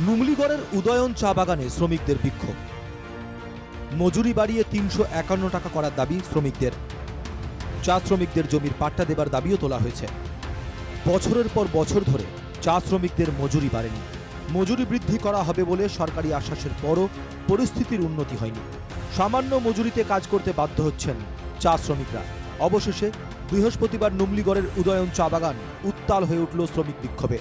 নুমলিগড়ের উদয়ন চা বাগানে শ্রমিকদের বিক্ষোভ। মজুরি বাড়িয়ে ৩৫১ টাকা করার দাবি শ্রমিকদের। চা শ্রমিকদের জমির পাট্টা দেবার দাবিও তোলা হয়েছে। বছরের পর বছর ধরে চা শ্রমিকদের মজুরি বাড়েনি। মজুরি বৃদ্ধি করা হবে বলে সরকারি আশ্বাসের পরও পরিস্থিতির উন্নতি হয়নি। সামান্য মজুরিতে কাজ করতে বাধ্য হচ্ছেন চা শ্রমিকরা। অবশেষে বৃহস্পতিবার নুমলিগড়ের উদয়ন চা বাগান উত্তাল হয়ে উঠল শ্রমিক বিক্ষোভে।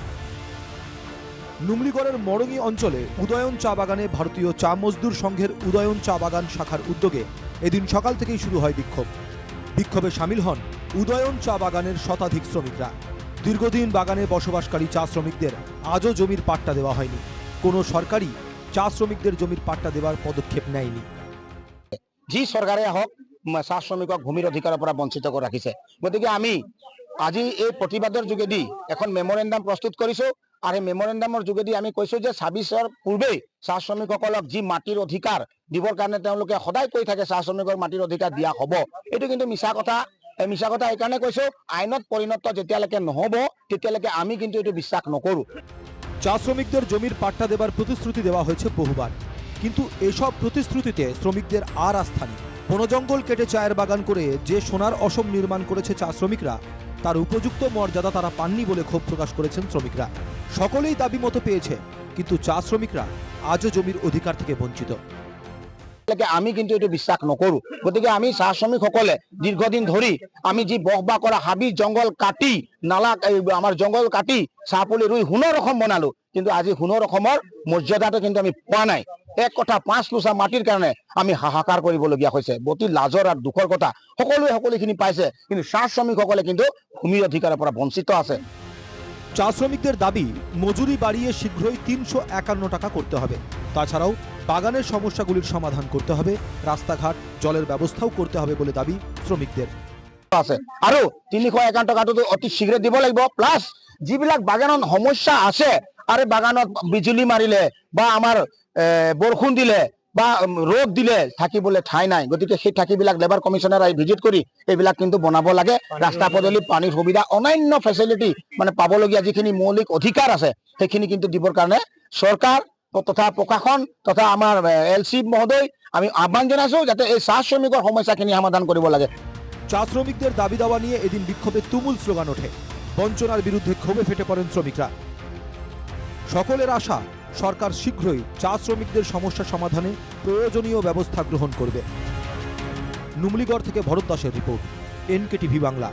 নুমলিগড়ের মরঙি অঞ্চলে উদয়ন চা বাগানে ভারতীয় চা মজদুর সংঘের উদয়ন চা বাগান শাখার উদ্যোগে এদিন সকাল থেকেই শুরু হয় বিক্ষোভ। বিক্ষোভে সামিল হন উদয়ন চা বাগানের শতাধিক শ্রমিকরা। দীর্ঘদিন বাগানে বসবাসকারী চা শ্রমিকদের আজও জমির পাট্টা দেওয়া হয়নি। কোনো সরকারই চা শ্রমিকদের জমির পাট্টা দেওয়ার পদক্ষেপ নেয়নি। যি সরকাৰে হওক চাহ শ্ৰমিকক ভূমিৰ অধিকাৰৰ পৰা বঞ্চিত কৰি ৰাখিছে। গতিকে আমি আজি এই প্ৰতিবাদৰ যোগেদি এখন মেমৰেণ্ডাম প্ৰস্তুত কৰিছো আৰু এই মেমৰেণ্ডামৰ যোগেদি আমি কৈছো যে ২৬ৰ পূৰ্বেই চাহ শ্ৰমিকসকলক যি মাটিৰ অধিকাৰ দিবৰ কাৰণে তেওঁলোকে সদায় কৈ থাকে চাহ শ্ৰমিকৰ মাটিৰ অধিকাৰ দিয়া হ'ব। এইটো কিন্তু মিছা কথা। মিছা কথা এইকাৰণে কৈছো, আইনত পৰিণত যেতিয়ালৈকে নহ'ব তেতিয়ালৈকে আমি কিন্তু এইটো বিশ্বাস নকৰো। চা শ্রমিকদের জমির পাট্টা দেবার প্রতিশ্রুতি দেওয়া হয়েছে বহুবার, কিন্তু এসব প্রতিশ্রুতিতে শ্রমিকদের আর আস্থা নেই। বনজঙ্গল কেটে চায়ের বাগান করে যে সোনার অসম নির্মাণ করেছে চা শ্রমিকরা, তার উপযুক্ত মর্যাদা তারা পাননি বলে ক্ষোভ প্রকাশ করেছেন শ্রমিকরা। সকলেই দাবি মতো পেয়েছে, কিন্তু চা শ্রমিকরা আজও জমির অধিকার থেকে বঞ্চিত। আমি কিন্তু এইটো বিশ্বাস নকৰো। গতিকে আমি চাহ শ্ৰমিকসকলে দীৰ্ঘদিন ধৰি আমি যি বসবাস কৰা হাবি জংঘল কাটি নালা আমাৰ জংঘল কাটি চাহপুলি ৰুই সোণৰ অসম বনালো, কিন্তু আজি সোণৰ অসমৰ মৰ্যাদাটো কিন্তু আমি পোৱা নাই। এক কথা ৫ লোচা মাটিৰ কাৰণে আমি হাহাকাৰ কৰিবলগীয়া হৈছে। অতি লাজৰ আৰু দুখৰ কথা। সকলোৱে সকলোখিনি পাইছে, কিন্তু চাহ শ্ৰমিকসকলে কিন্তু ভূমিৰ অধিকাৰৰ পৰা বঞ্চিত আছে। চা শ্রমিকদের দাবি মজুরি বাড়িয়ে শীঘ্রই ৩৫১ টাকা করতে হবে। তাছাড়াও বাগানের সমস্যাগুলির সমাধান করতে হবে, রাস্তাঘাট জলের ব্যবস্থাও করতে হবে বলে দাবি শ্রমিকদের। আছে আৰু ৩৫১ টকাটো অতি শীঘ্ৰে দিব লাগিব। প্লাছ যিবিলাক বাগানত সমস্যা আছে, আৰু বাগানত বিজুলী মাৰিলে বা আমাৰ বৰষুণ দিলে বা ৰ'দ দিলে থাকিবলৈ ঠাই নাই। গতিকে সেই ঠাইবিলাক লেবাৰ কমিশনাৰ আহি ভিজিট কৰি এইবিলাক কিন্তু বনাব লাগে। ৰাস্তা পদূলি পানীৰ সুবিধা অন্যান্য ফেচিলিটি মানে পাবলগীয়া যিখিনি মৌলিক অধিকাৰ আছে সেইখিনি কিন্তু দিবৰ কাৰণে চৰকাৰ তথা প্ৰশাসন তথা আমাৰ LC মহোদয় আমি আহ্বান জনাইছো যাতে এই চাহ শ্ৰমিকৰ সমস্যাখিনি সমাধান কৰিব লাগে। চা শ্রমিকদের দাবি দাওয়া নিয়ে এদিন বিক্ষোভে তুমুল স্লোগান ওঠে। বঞ্চনার বিরুদ্ধে ক্ষোভে ফেটে পড়েন শ্রমিকরা। সকলের আশা সরকার শীঘ্রই চা শ্রমিকদের সমস্যা সমাধানে প্রয়োজনীয় ব্যবস্থা গ্রহণ করবে। নুমলিগড় থেকে ভরত দাসের রিপোর্ট, NKTV বাংলা।